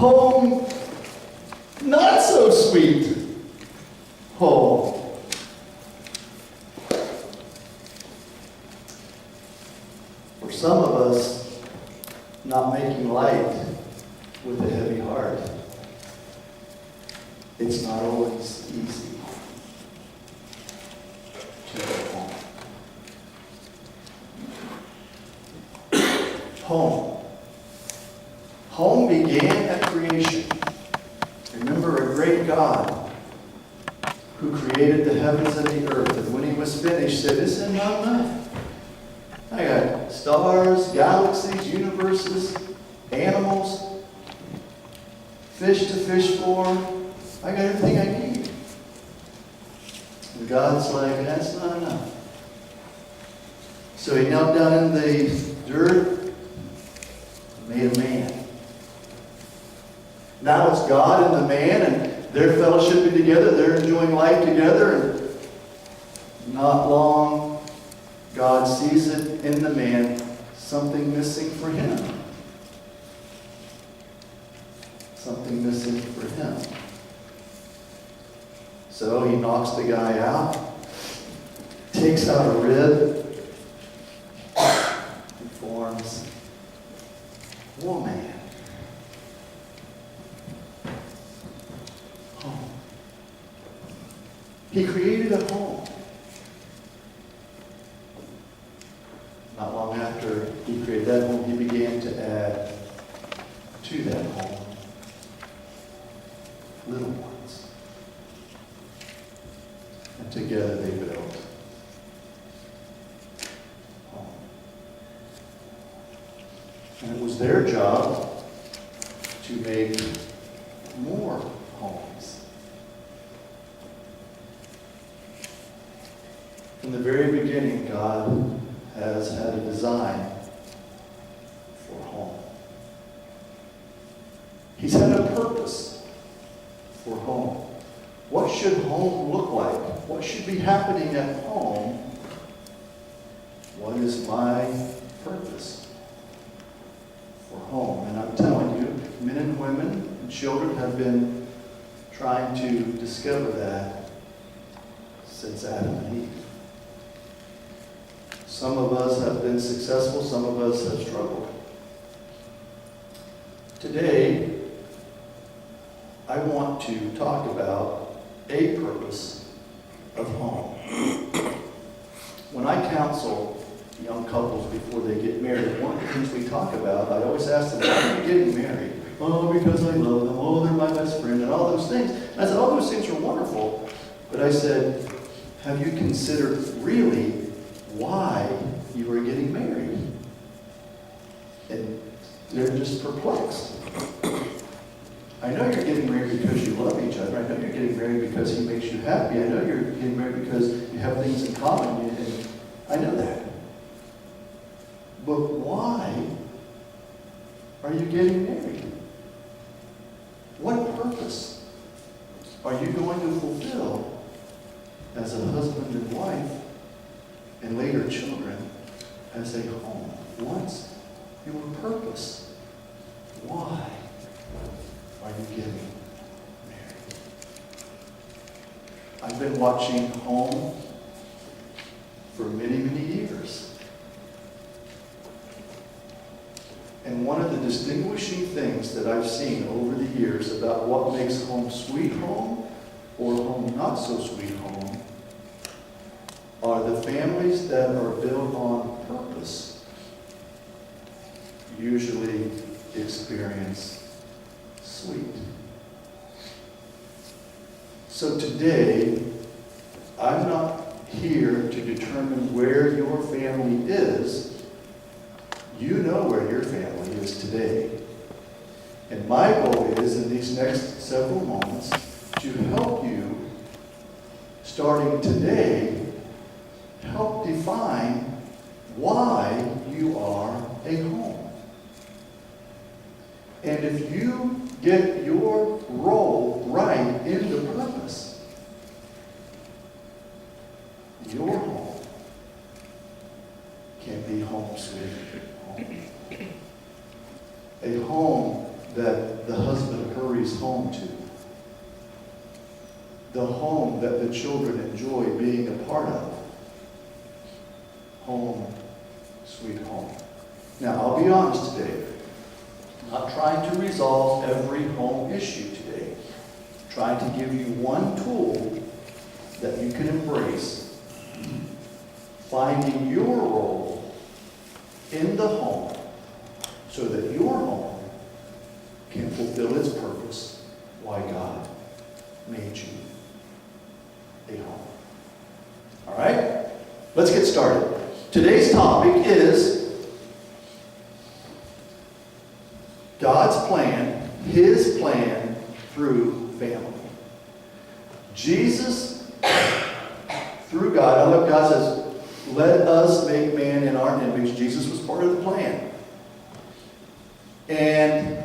home, not so sweet home. For some of us, not making light with a heavy heart, it's not always easy to go home. Home. Home began at creation. Remember a great God who created the heavens and the earth, and when he was finished said, "This is not enough. I got stars, galaxies, universes, animals, fish to fish for. I got everything I need." And God's like, "That's not enough." So he knelt down in the dirt, made a man. Now it's God and the man, and they're fellowshipping together, they're enjoying life together, and not long, God sees it in the man, something missing for him. Something missing for him. So he knocks the guy out, takes out a rib, and forms woman. Home. He created a home. Not long after he created that home, he began to add to that home little ones. And together they built home. And it was their job to make more homes. From the very beginning, God has had a design for home. He's had a purpose for home. What should home look like? What should be happening at home? What is my purpose for home? And I'm telling you, men and women and children have been trying to discover that since Adam and Eve. Some of us have been successful, some of us have struggled. Today, I want to talk about a purpose of home. When I counsel young couples before they get married, one of the things we talk about, I always ask them, why are you getting married? Oh, because I love them. Oh, they're my best friend, and all those things. And I said, all those things are wonderful. But I said, have you considered really why you are getting married? And they're just perplexed. I know you're getting married because you love each other. I know you're getting married because he makes you happy. I know you're getting married because you have things in common. And I know that. But why are you getting married? What purpose are you going to fulfill as a husband and wife, and later children, as a home? What's your purpose? Why are you getting married? I've been watching Home for many, many years. And one of the distinguishing things that I've seen over the years about what makes home sweet home or home not so sweet home are the families that are built on purpose usually experience sweet. So today, I'm not here to determine where your family is. You know where your family is today. And my goal is, in these next several moments, to help you, starting today, help define why you are a home. And if you get your role right in the purpose, your home can be home sweet home. A home that the husband husband hurries home to. The home that the children enjoy being a part of. Home, sweet home. Now, I'll be honest today. I'm not trying to resolve every home issue today. I'm trying to give you one tool that you can embrace. Finding your role in the home so that your home can fulfill its purpose, why God made you a home. All right? Let's get started. Today's topic is God's plan, His plan through family. Jesus, through God, I love God says, let us make man in our image. Jesus was part of the plan. And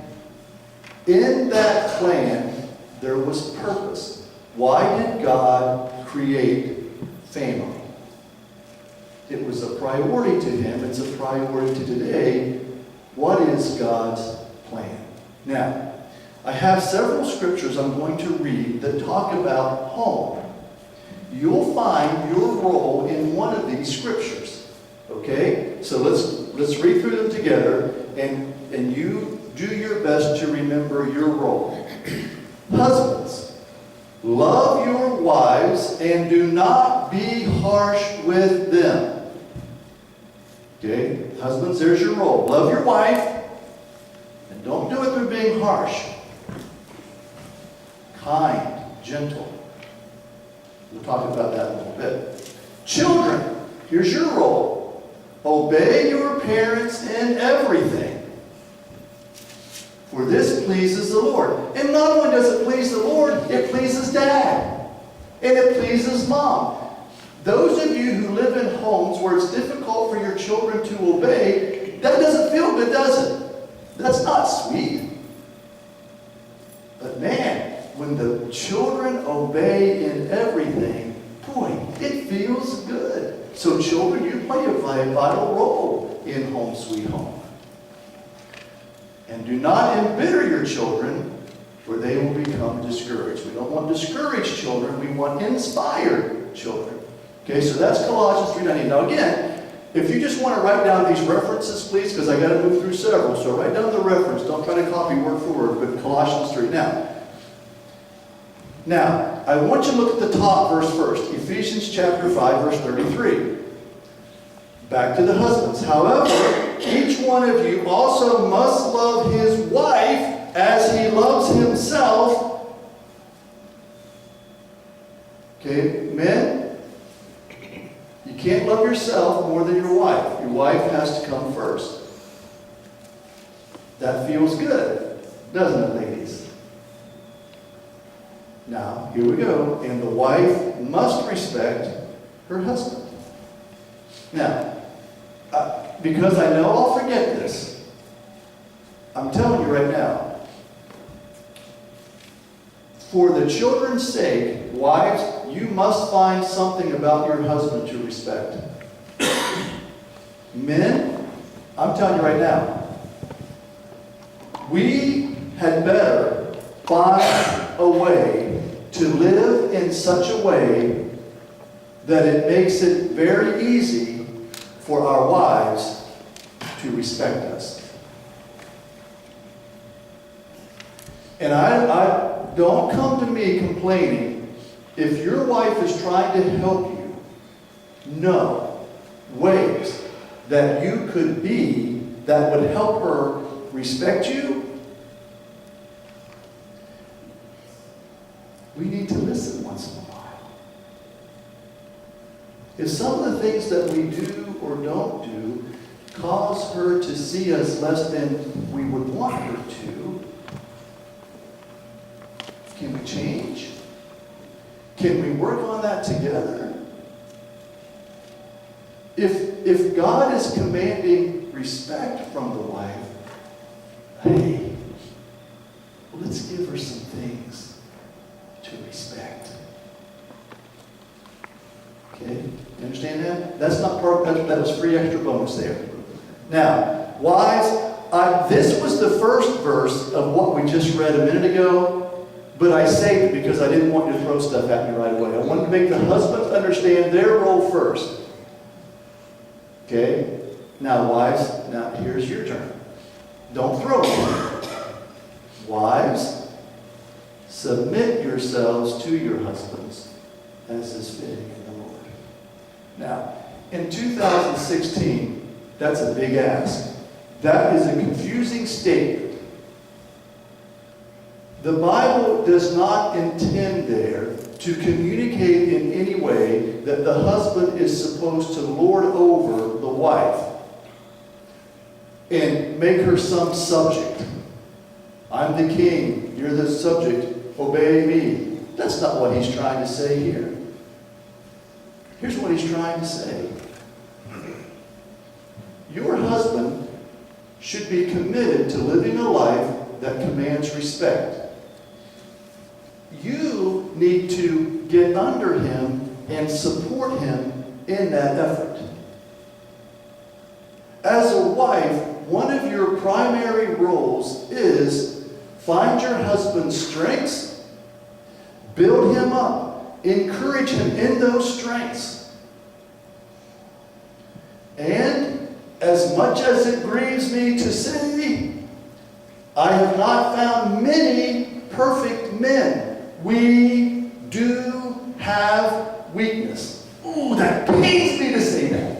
in that plan, there was purpose. Why did God create family? It was a priority to Him. It's a priority to today. What is God's plan? Now, I have several scriptures I'm going to read that talk about home. You'll find your role in one of these scriptures. Okay? So let's read through them together, and you do your best to remember your role. Husbands, love your wives and do not be harsh with them. Okay? Husbands, there's your role. Love your wife, and don't do it through being harsh. Kind, gentle. We'll talk about that in a little bit. Children, here's your role. Obey your parents in everything, for this pleases the Lord. And not only does it please the Lord, it pleases Dad. And it pleases Mom. Those of you who live in homes where it's difficult for your children to obey, that doesn't feel good, does it? That's not sweet. But man, when the children obey in everything, boy, it feels good. So children, you play a vital role in Home Sweet Home. And do not embitter your children, for they will become discouraged. We don't want discouraged children. We want inspired children. Okay, so that's Colossians 3:19. Now again, if you just want to write down these references, please, because I got to move through several. So write down the reference. Don't try to copy word for word, but Colossians 3. Now, I want you to look at the top verse first. Ephesians chapter 5, verse 33. Back to the husbands. However, each one of you also must love his wife as he loves himself. Okay, men, you can't love yourself more than your wife. Your wife has to come first. That feels good, doesn't it, ladies? Now, here we go. And the wife must respect her husband. Now, because I know I'll forget this, I'm telling you right now, for the children's sake, wives, you must find something about your husband to respect. Men, I'm telling you right now, we had better find a way to live in such a way that it makes it very easy for our wives to respect us. And I don't come to me complaining. If your wife is trying to help you, know ways that you could be that would help her respect you. We need to listen once in a while. If some of the things that we do or don't do cause her to see us less than we would want her to, can we change? Can we work on that together? If God is commanding respect from the wife, hey, let's give her some things to respect. Okay? You understand that? That's not part of that was free extra bonus there. Now, wives, this was the first verse of what we just read a minute ago, but I saved it because I didn't want you to throw stuff at me right away. I wanted to make the husbands understand their role first. Okay? Now, wives, now here's your turn. Don't throw it. Wives, submit yourselves to your husbands as is fitting in the Lord. Now, in 2016, that's a big ask. That is a confusing statement. The Bible does not intend there to communicate in any way that the husband is supposed to lord over the wife and make her some subject. I'm the king, you're the subject, obey me. That's not what he's trying to say here. Here's what he's trying to say. Your husband should be committed to living a life that commands respect. You need to get under him and support him in that effort. As a wife, one of your primary roles is find your husband's strengths, build him up, encourage him in those strengths. And as much as it grieves me to say, I have not found many perfect men. We do have weakness. Ooh, that pains me to say that.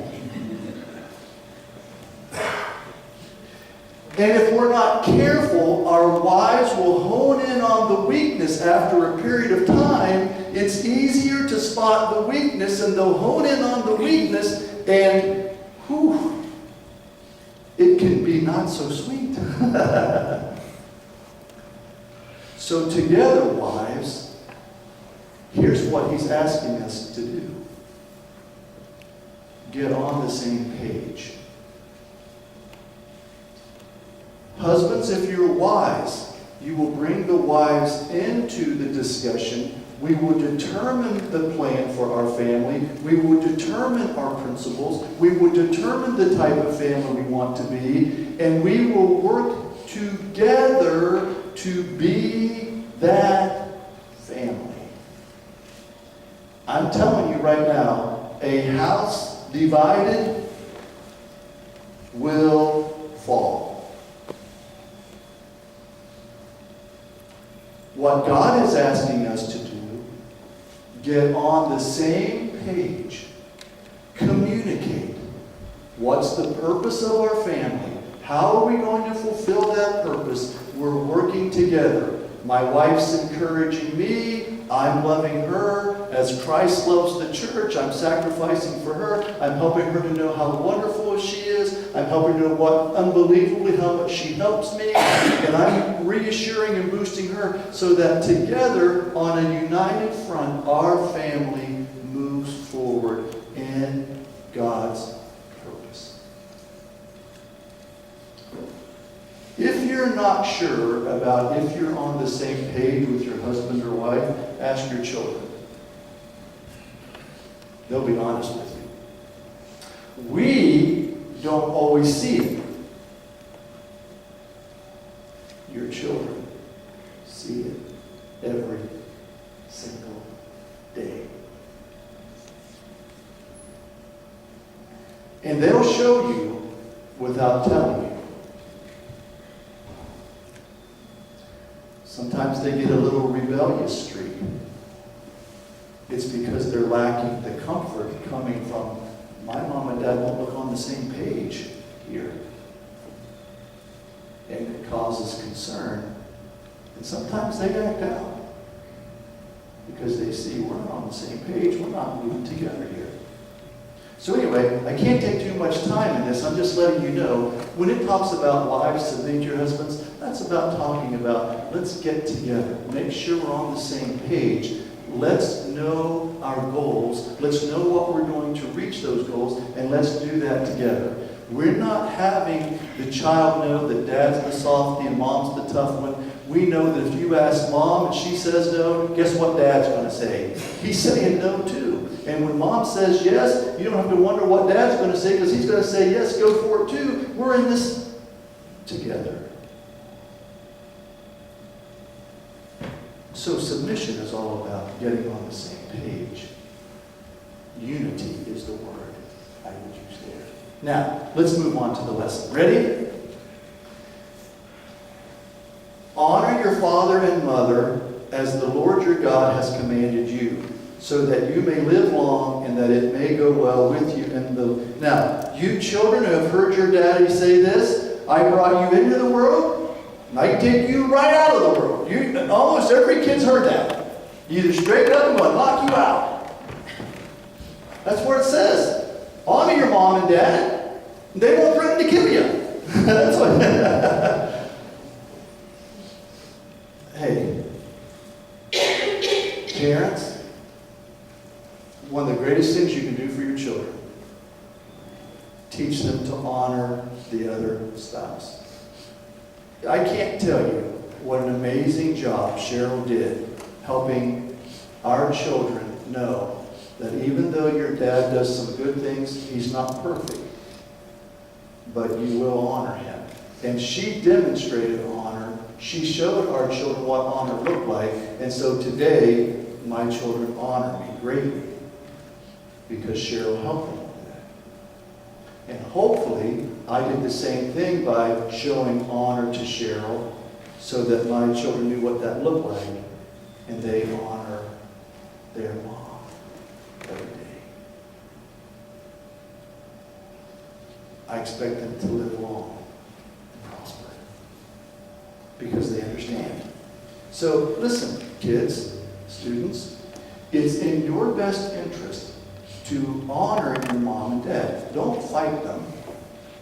And if we're not careful, our wives will hone in on the weakness after a period of time. It's easier to spot the weakness, and they'll hone in on the weakness, and whew, it can be not so sweet. So together, wives, here's what he's asking us to do. Get on the same page. Husbands, if you're wise, you will bring the wives into the discussion. We will determine the plan for our family. We will determine our principles. We will determine the type of family we want to be. And we will work together to be that family. I'm telling you right now, a house divided will fall. What God is asking us to do, get on the same page, communicate. What's the purpose of our family? How are we going to fulfill that purpose? We're working together. My wife's encouraging me. I'm loving her. As Christ loves the church, I'm sacrificing for her. I'm helping her to know how wonderful she is. I'm helping her to know what unbelievably how much she helps me. And I'm reassuring and boosting her so that together, on a united front, our family moves forward in God's purpose. If you're not sure about if you're on the same page with your husband or wife, ask your children. They'll be honest with you. We don't always see it. Your children see it every single day. And they'll show you without telling you. Sometimes they get a little rebellious streak. It's because they're lacking the comfort coming from, my mom and dad won't look on the same page here. And it causes concern. And sometimes they act out because they see we're not on the same page, we're not moving together here. So anyway, I can't take too much time in this. I'm just letting you know, when it talks about wives submitting to your husbands, that's about talking about, let's get together. Make sure we're on the same page. Let's know our goals. Let's know what we're going to reach those goals, and let's do that together. We're not having the child know that dad's the softy and mom's the tough one. We know that if you ask mom and she says no, guess what dad's going to say? He's saying no too. And when mom says yes, you don't have to wonder what dad's going to say, because he's going to say yes, go for it too. We're in this together. So submission is all about getting on the same page. Unity is the word I would use there. Now, let's move on to the lesson. Ready? Honor your father and mother as the Lord your God has commanded you, so that you may live long and that it may go well with you in the... Now, you children who have heard your daddy say this, I brought you into the world, and I take you right out of the world. Almost every kid's heard that. You either straighten up and lock you out. That's where it says. Honor your mom and dad. They won't threaten to kill you. That's what... Hey, parents, one of the greatest things you can do for your children, teach them to honor the other spouse. I can't tell you what an amazing job Cheryl did helping our children know that even though your dad does some good things, he's not perfect, but you will honor him. And she demonstrated honor. She showed our children what honor looked like. And so today, my children honor me greatly because Cheryl helped them with that. And hopefully, I did the same thing by showing honor to Cheryl so that my children knew what that looked like, and they honor their mom every day. I expect them to live long and prosper because they understand. So listen, kids, students, it's in your best interest to honor your mom and dad. Don't fight them.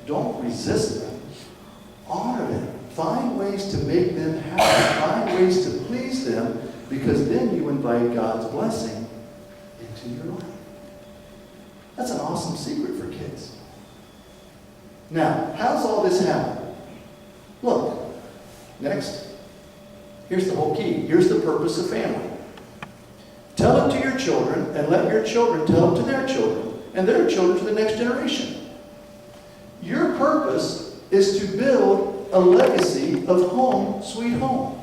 Don't resist them. Honor them. Find ways to make them happy. Find ways to please them, because then you invite God's blessing into your life. That's an awesome secret for kids. Now, how's all this happen? Look, next. Here's the whole key. Here's the purpose of family. Tell it to your children, and let your children tell it to their children, and their children to the next generation. Your purpose is to build a legacy of home, sweet home.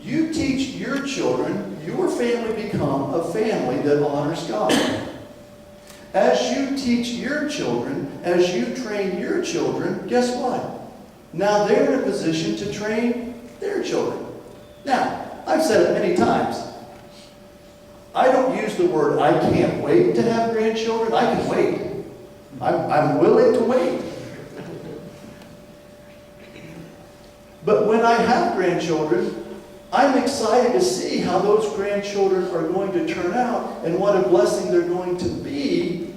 You teach your children, your family become a family that honors God. As you teach your children, as you train your children, guess what? Now they're in a position to train their children. Now, I've said it many times. I don't use the word I can't wait to have grandchildren. I can wait. I'm willing to wait. But when I have grandchildren, I'm excited to see how those grandchildren are going to turn out and what a blessing they're going to be,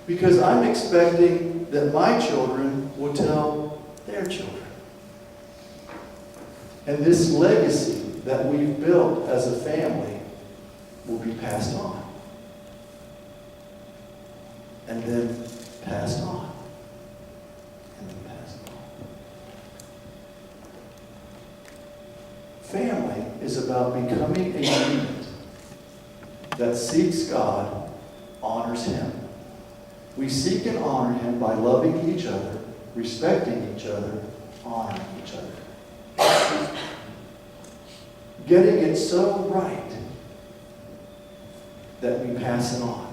because I'm expecting that my children will tell their children. And this legacy that we've built as a family will be passed on. And then passed on. And then passed on. Family is about becoming a unit that seeks God, honors Him. We seek and honor Him by loving each other, respecting each other, honoring each other. Getting it so right that we pass it on.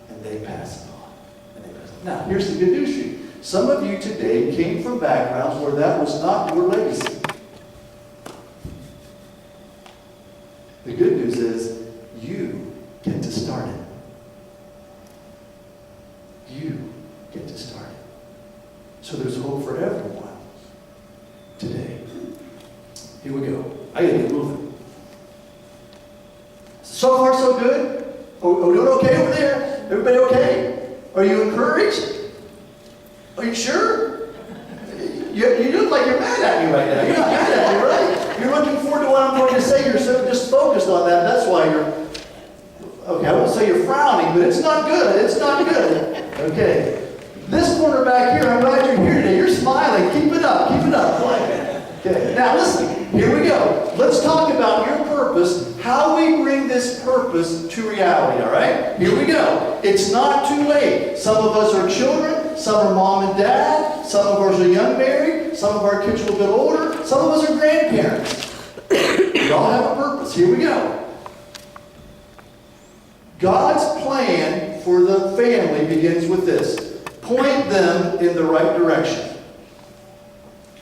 And they pass it on. And they pass it on. Now, here's the good news for you. Some of you today came from backgrounds where that was not your legacy. The good news is you get to start it. You get to start it. So there's hope for everyone today. Here we go. I gotta get moving. So far, so good? Are we doing okay over there? Everybody okay? Are you encouraged? Are you sure? You look like you're mad at me right now. You're not mad at me, right? You're looking forward to what I'm going to say. You're so just focused on that. That's why you're... Okay, I won't say you're frowning, but it's not good. It's not good. Okay. This corner back here, I'm glad you're here today. You're smiling. Keep it up. Keep it up. Okay. Now listen. Here we go. Let's talk about your purpose, how we bring this purpose to reality, all right? Here we go. It's not too late. Some of us are children. some are mom and dad, some of us are young married, some of our kids are a little bit older, some of us are grandparents. We all have a purpose. Here we go. God's plan for the family begins with this. Point them in the right direction.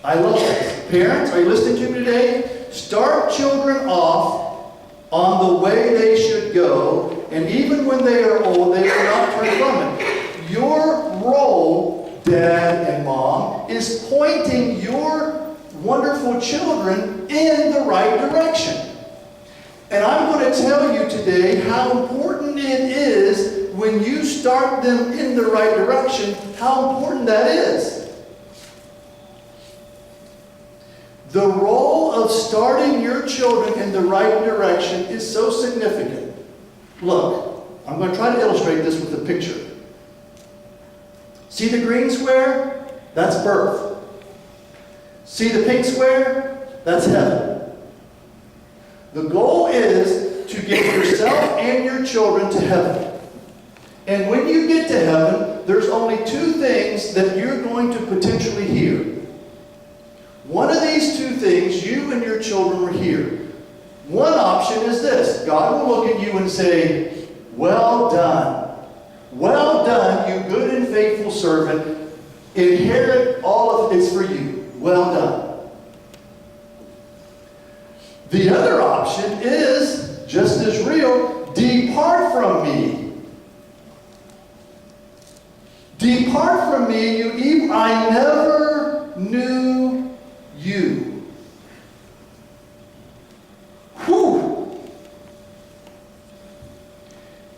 I love this. Parents, are you listening to me today? Start children off on the way they should go, and even when they are old, they will not turn from it. Your role, Dad and Mom, is pointing your wonderful children in the right direction. And I'm going to tell you today how important it is when you start them in the right direction, how important that is. The role of starting your children in the right direction is so significant. Look, I'm going to try to illustrate this with a picture. See the green square? That's birth. See the pink square? That's heaven. The goal is to get yourself and your children to heaven. And when you get to heaven, there's only two things that you're going to potentially hear. One of these two things, you and your children will hear. One option is this. God will look at you and say, well done. Well done, you good and faithful servant. Inherit all of it's for you. Well done. The other option is, just as real, depart from me. Depart from me, you evil. I never knew you. Whew.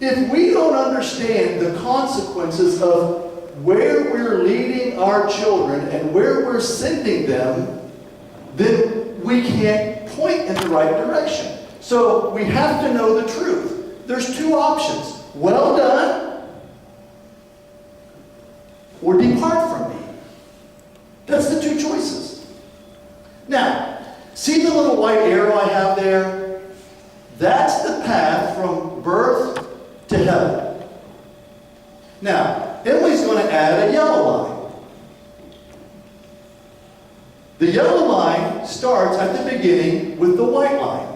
If we don't understand the consequences of where we're leading our children and where we're sending them, then we can't point in the right direction. So we have to know the truth. There's two options. Well done, or depart from me. That's the two choices. Now, see the little white arrow I have there? That's the path from birth to heaven. Now, Emily's going to add a yellow line. The yellow line starts at the beginning with the white line.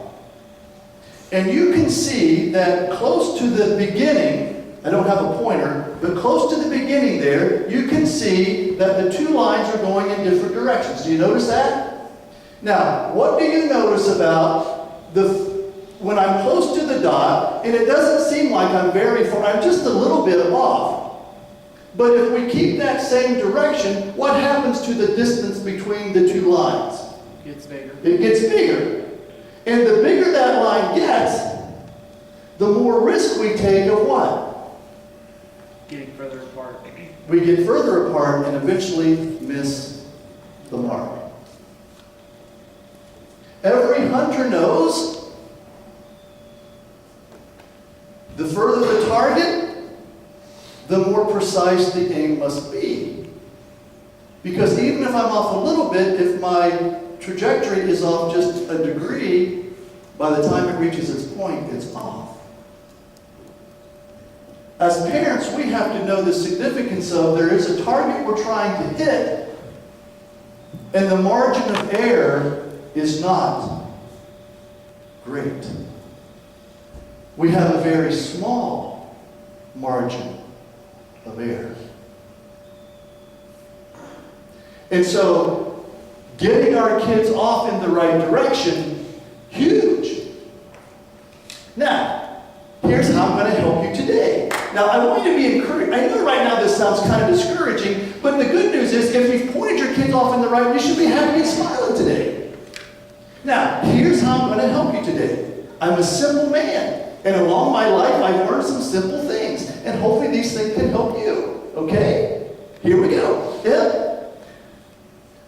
And you can see that close to the beginning, I don't have a pointer, but close to the beginning there, you can see that the two lines are going in different directions. Do you notice that? Now, what do you notice about when I'm close to the dot, and it doesn't seem like I'm very far, I'm just a little bit off. But if we keep that same direction, what happens to the distance between the two lines? It gets bigger. It gets bigger. And the bigger that line gets, the more risk we take of what? Getting further apart. We get further apart and eventually miss the mark. Every hunter knows the further the target, the more precise the aim must be. Because even if I'm off a little bit, if my trajectory is off just a degree, by the time it reaches its point, it's off. As parents, we have to know the significance of there is a target we're trying to hit, and the margin of error is not great. We have a very small margin of error. And so, getting our kids off in the right direction, huge. Now, here's how I'm going to help you today. Now, I want you to be encouraged. I know right now this sounds kind of discouraging, but the good news is if you've pointed your kids off in the right, you should be happy and smiling today. Now, here's how I'm going to help you today. I'm a simple man. And along my life, I've learned some simple things. And hopefully these things can help you. Okay? Here we go. Yeah?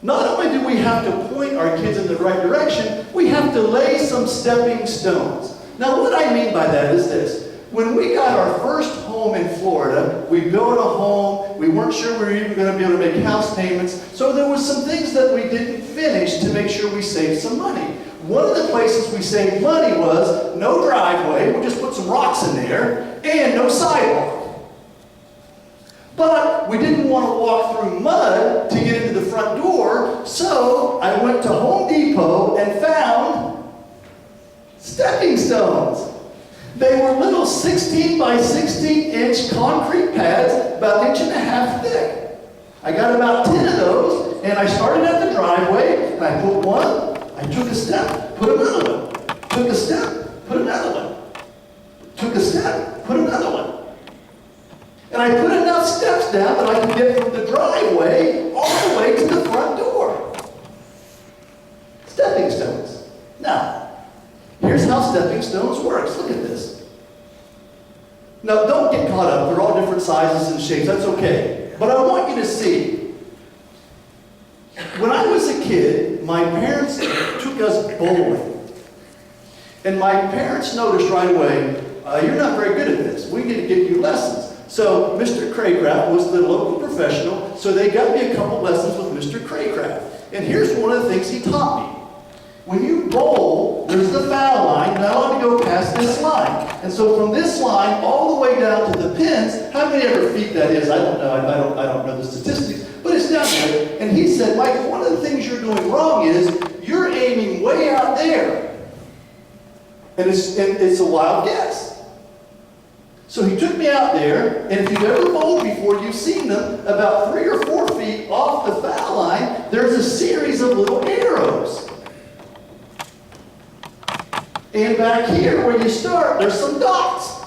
Not only do we have to point our kids in the right direction, we have to lay some stepping stones. Now, what I mean by that is this. When we got our first home in Florida, we built a home. We weren't sure we were even going to be able to make house payments. So there was some things that we didn't finish to make sure we saved some money. One of the places we saved money was no driveway. We'll just put some rocks in there. And no sidewalk. But we didn't want to walk through mud to get into the front door, so I went to Home Depot and found stepping stones. They were little 16 by 16 inch concrete pads, about an inch and a half thick. I got about 10 of those, and I started at the driveway, and I put one, I took a step, put another one, took a step, put another one, took a step, put another one. And I put enough steps down that I could get from the driveway all the way to the front door. Stepping stones. Now, here's how stepping stones works. Look at this. Now, don't get caught up. They're all different sizes and shapes. That's okay. But I want you to see. When I was a kid, my parents took us bowling. And my parents noticed right away, you're not very good at this. We need to give you lessons. So Mr. Craycraft was the local professional, so they got me a couple lessons with Mr. Craycraft. And here's one of the things he taught me. When you bowl, there's the foul line, you're not allowed to go past this line. And so from this line all the way down to the pins, how many ever feet that is, I don't know, I don't know the statistics, but it's down there. And he said, Mike, one of the things you're doing wrong is you're aiming way out there. And it's a wild guess. So he took me out there, and if you've ever bowled before, you've seen them about 3 or 4 feet off the foul line, there's a series of little arrows. And back here where you start, there's some dots.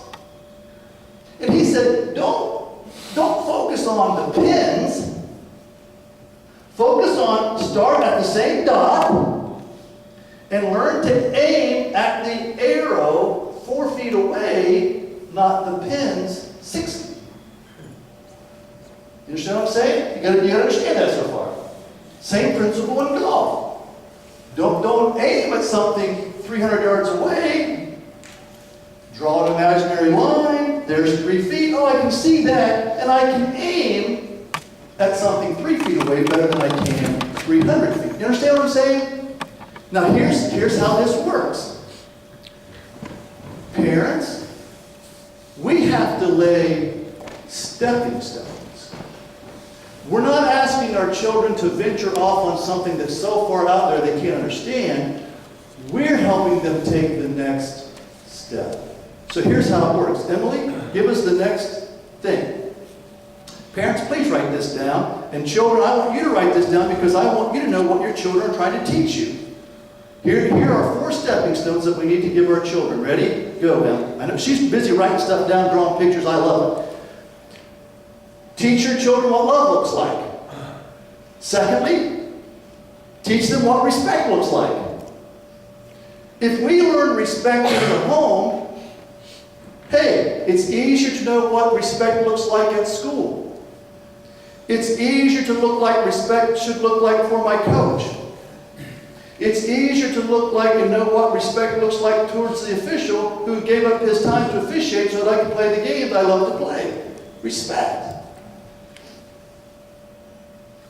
And he said, don't focus on the pins. Focus on, start at the same dot, and learn to aim at the arrow 4 feet away, not the pins 6 feet. You understand what I'm saying? You gotta understand that so far. Same principle in golf. Don't aim at something 300 yards away. Draw an imaginary line. There's 3 feet. Oh, I can see that. And I can aim at something 3 feet away better than I can 300 feet. You understand what I'm saying? Now here's how this works. Parents, we have to lay stepping stones. We're not asking our children to venture off on something that's so far out there they can't understand. We're helping them take the next step. So here's how it works. Emily, give us the next thing. Parents, please write this down. And children, I want you to write this down because I want you to know what your children are trying to teach you. Here are 4 stepping stones that we need to give our children. Ready? Go, Em. I know she's busy writing stuff down, drawing pictures. I love it. Teach your children what love looks like. Secondly, teach them what respect looks like. If we learn respect in the home, hey, it's easier to know what respect looks like at school. It's easier to look like respect should look like for my coach. It's easier to look like and know what respect looks like towards the official who gave up his time to officiate so that I can play the game that I love to play. Respect.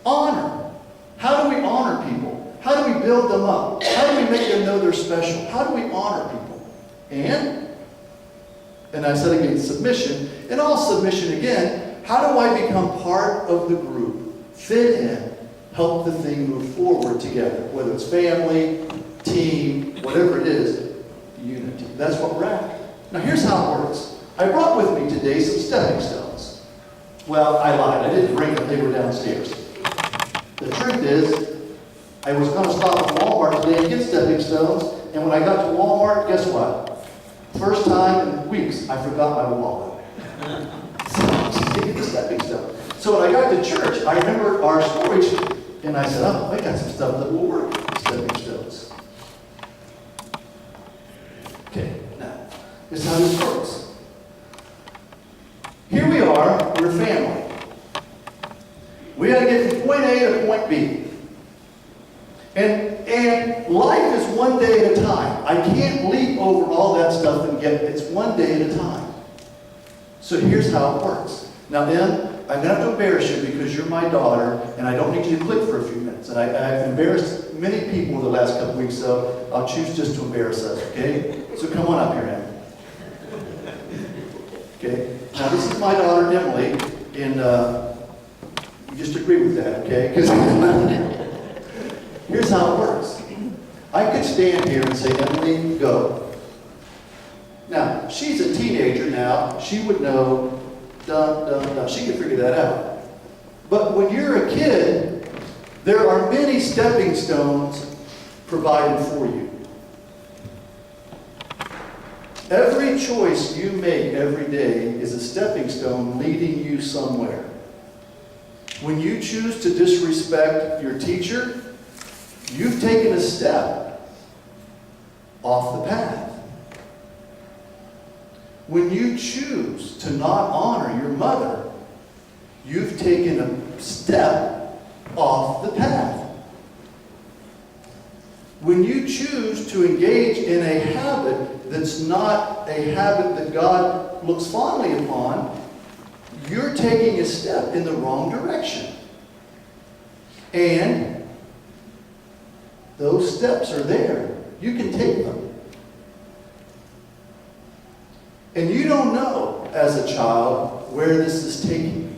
Honor. How do we honor people? How do we build them up? How do we make them know they're special? How do we honor people? And I said again, submission. And all submission again, how do I become part of the group? Fit in. Help the thing move forward together, whether it's family, team, whatever it is, unity. That's what we're after. Now here's how it works. I brought with me today some stepping stones. Well, I lied. I didn't bring them. They were downstairs. The truth is, I was going to stop at Walmart today and get stepping stones, and when I got to Walmart, guess what? First time in weeks, I forgot my wallet. So I just didn't get the stepping stone. So when I got to church, I remember our storage, and I said, oh, I got some stuff that will work, stepping stones. Okay, now, this is how this works. Here we are, we're family. We got to get from point A to point B. And life is one day at a time. I can't leap over all that stuff and get it's one day at a time. So here's how it works. Now, Em, I'm going to have to embarrass you because you're my daughter, and I don't need you to click for a few minutes. And I've embarrassed many people the last couple weeks, so I'll choose just to embarrass us, okay? So come on up here, Em. Okay? Now, this is my daughter, Emily, in you just agree with that, okay? 'Cause here's how it works. I could stand here and say, Emily, go. Now, she's a teenager now. She would know, dun, dun, dun. She could figure that out. But when you're a kid, there are many stepping stones provided for you. Every choice you make every day is a stepping stone leading you somewhere. When you choose to disrespect your teacher, you've taken a step off the path. When you choose to not honor your mother, you've taken a step off the path. When you choose to engage in a habit that's not a habit that God looks fondly upon, you're taking a step in the wrong direction. And those steps are there. You can take them. And you don't know, as a child, where this is taking you.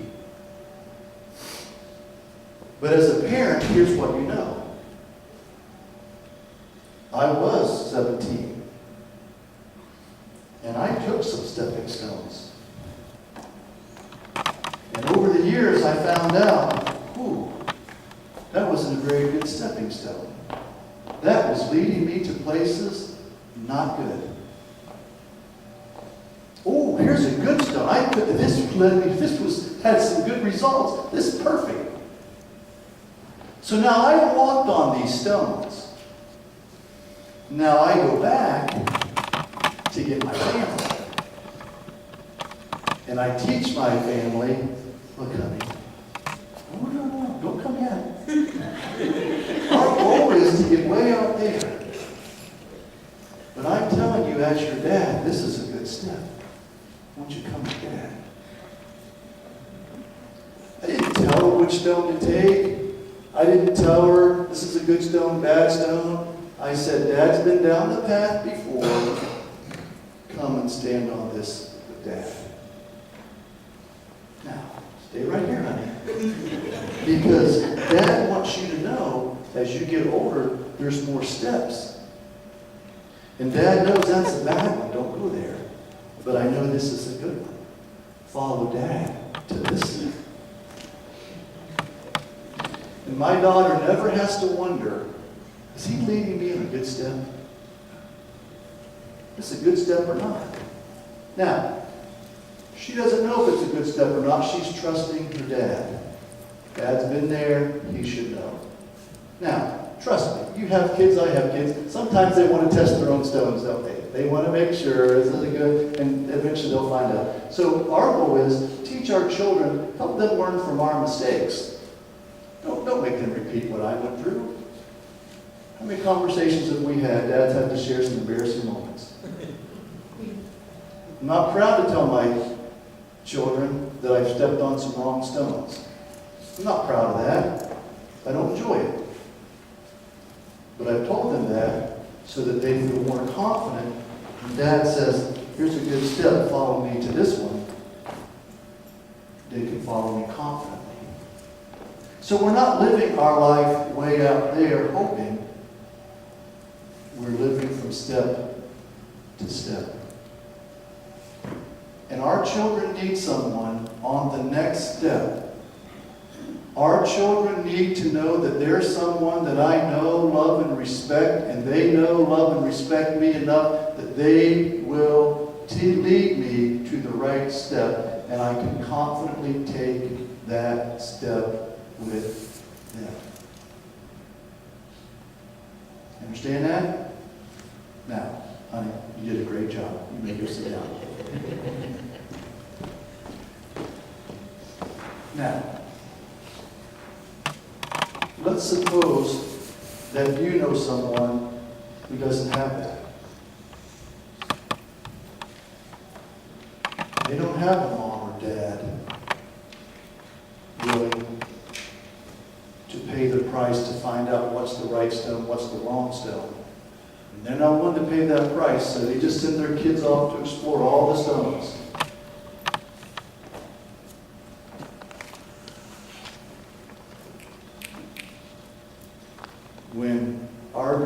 But as a parent, here's what you know. I was 17. And I took some stepping stones. And over the years, I found out, that wasn't a very good stepping stone. That was leading me to places not good. Oh, here's a good stone. This had some good results. This is perfect. So now I've walked on these stones. Now I go back to get my family. And I teach my family, look, honey, no, don't come yet. Our goal is to get way out there. But I'm telling you, as your dad, this is a good step. Won't you come with Dad? I didn't tell her which stone to take. I didn't tell her this is a good stone, bad stone. I said, Dad's been down the path before. Come and stand on this with Dad. Now, stay right here, honey. Because Dad wants you to know, as you get older, there's more steps. And Dad knows that's a bad one. Don't go there. But I know this is a good one. Follow Dad to this step. And my daughter never has to wonder, is he leading me in a good step? Is this a good step or not? Now, she doesn't know if it's a good step or not. She's trusting her dad. Dad's been there. He should know. Now, trust me. You have kids. I have kids. Sometimes they want to test their own stones, don't they? They want to make sure, is it good? And eventually they'll find out. So our goal is teach our children, help them learn from our mistakes. Don't make them repeat what I went through. How many conversations have we had? Dads had to share some embarrassing moments. I'm not proud to tell my children that I've stepped on some wrong stones. I'm not proud of that. I don't enjoy it. But I've told them that so that they feel more confident. When Dad says, here's a good step, follow me to this one, they can follow me confidently. So we're not living our life way out there hoping. We're living from step to step. And our children need someone on the next step. Our children need to know that there's someone that I know, love, and respect, and they know, love, and respect me enough that they will lead me to the right step, and I can confidently take that step with them. Understand that? Now, honey, you did a great job. You may go sit down. Now, let's suppose that you know someone who doesn't have that. They don't have a mom or dad willing to pay the price to find out what's the right stone, what's the wrong stone. And they're not willing to pay that price, so they just send their kids off to explore all the stones.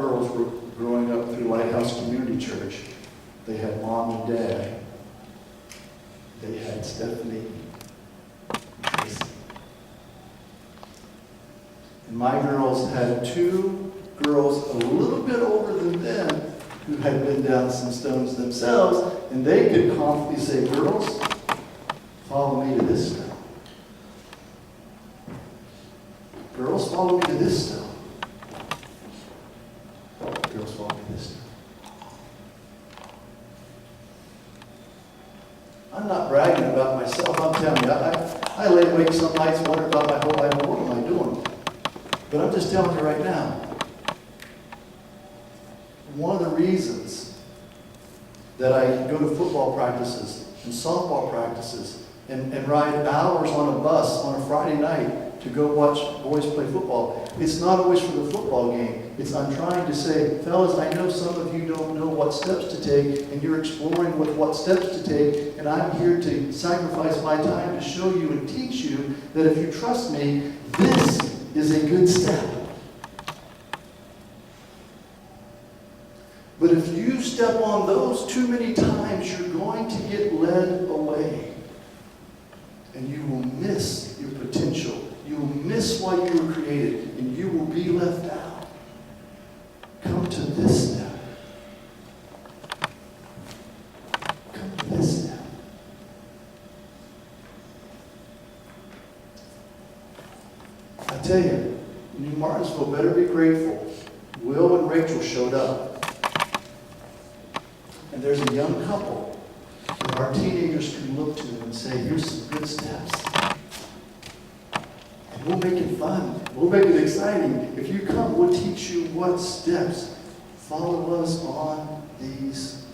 girls were growing up through Lighthouse Community Church. They had mom and dad. They had Stephanie and Tracy. And my girls had two girls a little bit older than them who had been down some stones themselves, and they could confidently say, girls, follow me to this stone. Girls, follow me to this stone. Girls, follow me to this stone. I'm not bragging about myself. I'm telling you, I lay awake some nights wondering about my whole life. What am I doing? But I'm just telling you right now, one of the reasons that I go to football practices and softball practices and ride hours on a bus on a Friday night to go watch boys play football, it's not always for the football game. It's I'm trying to say, fellas, I know some of you don't know what steps to take, and you're exploring with what steps to take, and I'm here to sacrifice my time to show you and teach you that if you trust me, this is a good step. But if you step on those too many times, you're going to get led away. And you will miss your potential. You will miss why you were created, and you will be left out. Come to this step. Come to this step. I tell you, New Martinsville better be grateful. Will and Rachel showed up. And there's a young couple that our teenagers can look to and say, here's some good steps. And we'll make it fun. We'll make it exciting. If you come, we'll teach you what steps. Follow us on these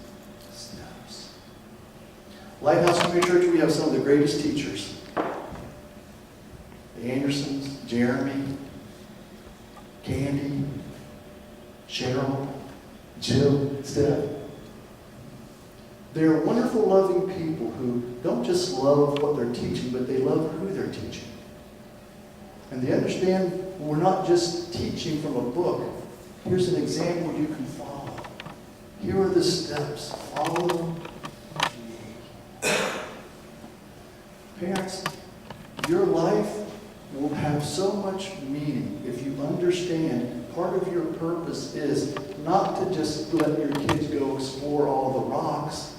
steps. Lighthouse Community Church, we have some of the greatest teachers. The Andersons, Jeremy, Candy, Cheryl, Jill, Steph. They're wonderful, loving people who don't just love what they're teaching, but they love who they're teaching. And they understand we're not just teaching from a book. Here's an example you can follow. Here are the steps. Follow me. Parents, your life will have so much meaning if you understand part of your purpose is not to just let your kids go explore all the rocks.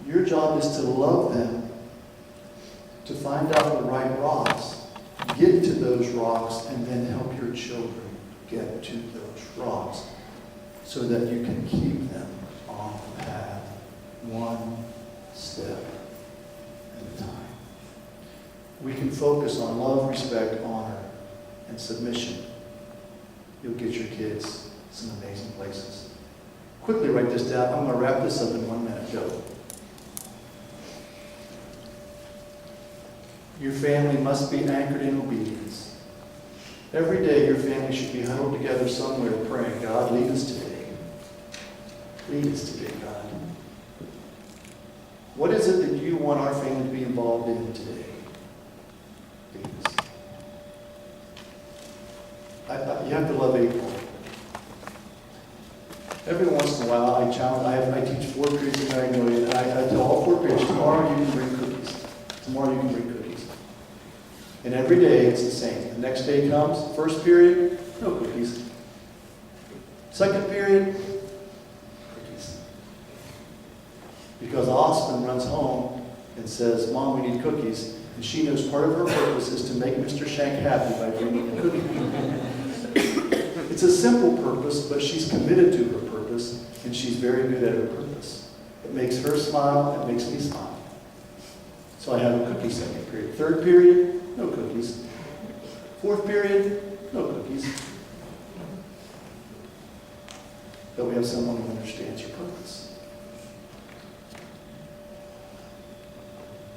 Your job is to love them, to find out the right rocks, get to those rocks, and then help your children get to those rocks so that you can keep them on the path one step at a time. We can focus on love, respect, honor, and submission. You'll get your kids some amazing places. Quickly write this down. I'm going to wrap this up in 1 minute. Go. Your family must be anchored in obedience. Every day your family should be huddled together somewhere praying, God, lead us today. Lead us today, God. What is it that you want our family to be involved in today? Lead us. You have to love April. Every once in a while I teach 4 periods in Magnolia, and I tell all 4 periods, tomorrow you can bring cookies. Tomorrow you can bring cookies. And every day it's the same. The next day comes, first period, no cookies. Second period, cookies. Because Austin runs home and says, Mom, we need cookies. And she knows part of her purpose is to make Mr. Shank happy by bringing a cookie. It's a simple purpose, but she's committed to her purpose, and she's very good at her purpose. It makes her smile, it makes me smile. So I have a cookie second period. Third period, no cookies. Fourth period, no cookies. But we have someone who understands your purpose.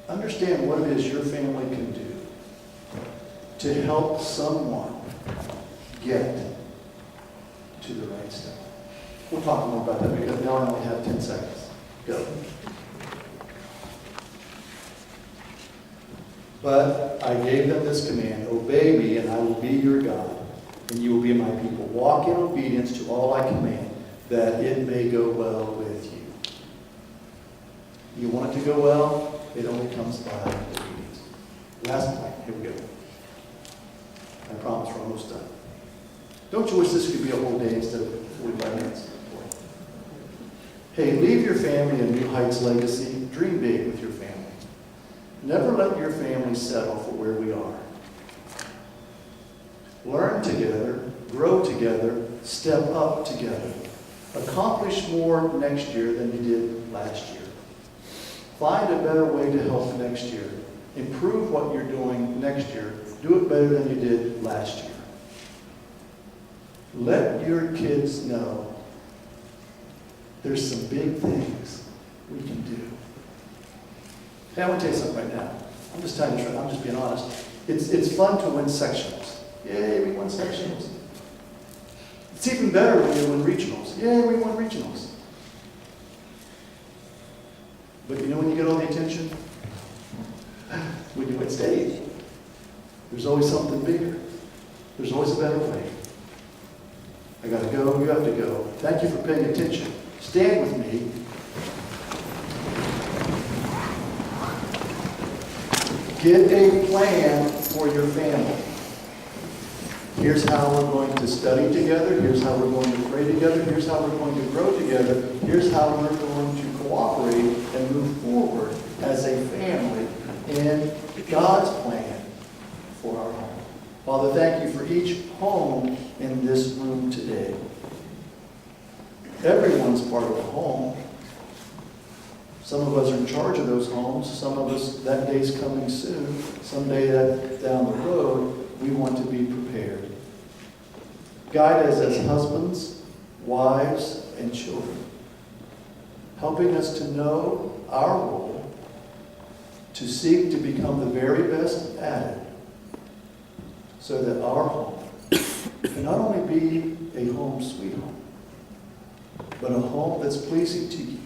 Understand what it is your family can do to help someone get to the right step. We'll talk more about that because now I only have 10 seconds. Go. But I gave them this command, obey me and I will be your God. and you will be my people. Walk in obedience to all I command, that it may go well with you. You want it to go well? It only comes by obedience. Last point. Here we go. I promise we're almost done. Don't you wish this could be a whole day instead of 45 minutes? Hey, leave your family a New Heights legacy. Dream big with your family. Never let your family settle for where we are. Learn together, grow together, step up together. Accomplish more next year than you did last year. Find a better way to help next year. Improve what you're doing next year. Do it better than you did last year. Let your kids know there's some big things we can do. Hey, I want to tell you something right now. I'm just telling you the truth. I'm just being honest. It's fun to win sectionals. Yay, we won sectionals. It's even better when you win regionals. Yay, we won regionals. But you know when you get all the attention? When you win state. There's always something bigger. There's always a better way. I got to go. You have to go. Thank you for paying attention. Stand with me. Get a plan for your family. Here's how we're going to study together. Here's how we're going to pray together. Here's how we're going to grow together. Here's how we're going to cooperate and move forward as a family in God's plan for our home. Father, thank you for each home in this room today. Everyone's part of a home. Some of us are in charge of those homes. Some of us, that day's coming soon. Someday down the road, we want to be prepared. Guide us as husbands, wives, and children, helping us to know our role, to seek to become the very best at it, so that our home can not only be a home sweet home, but a home that's pleasing to you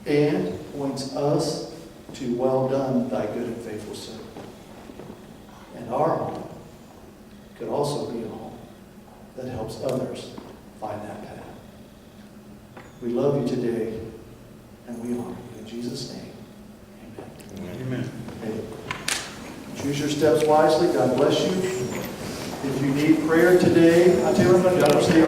and points us to well done, thy good and faithful servant. And our home could also be a home that helps others find that path. We love you today, and we honor you. In Jesus' name, amen. Amen. Hey, choose your steps wisely. God bless you. If you need prayer today, I tell you what, I'm going to stay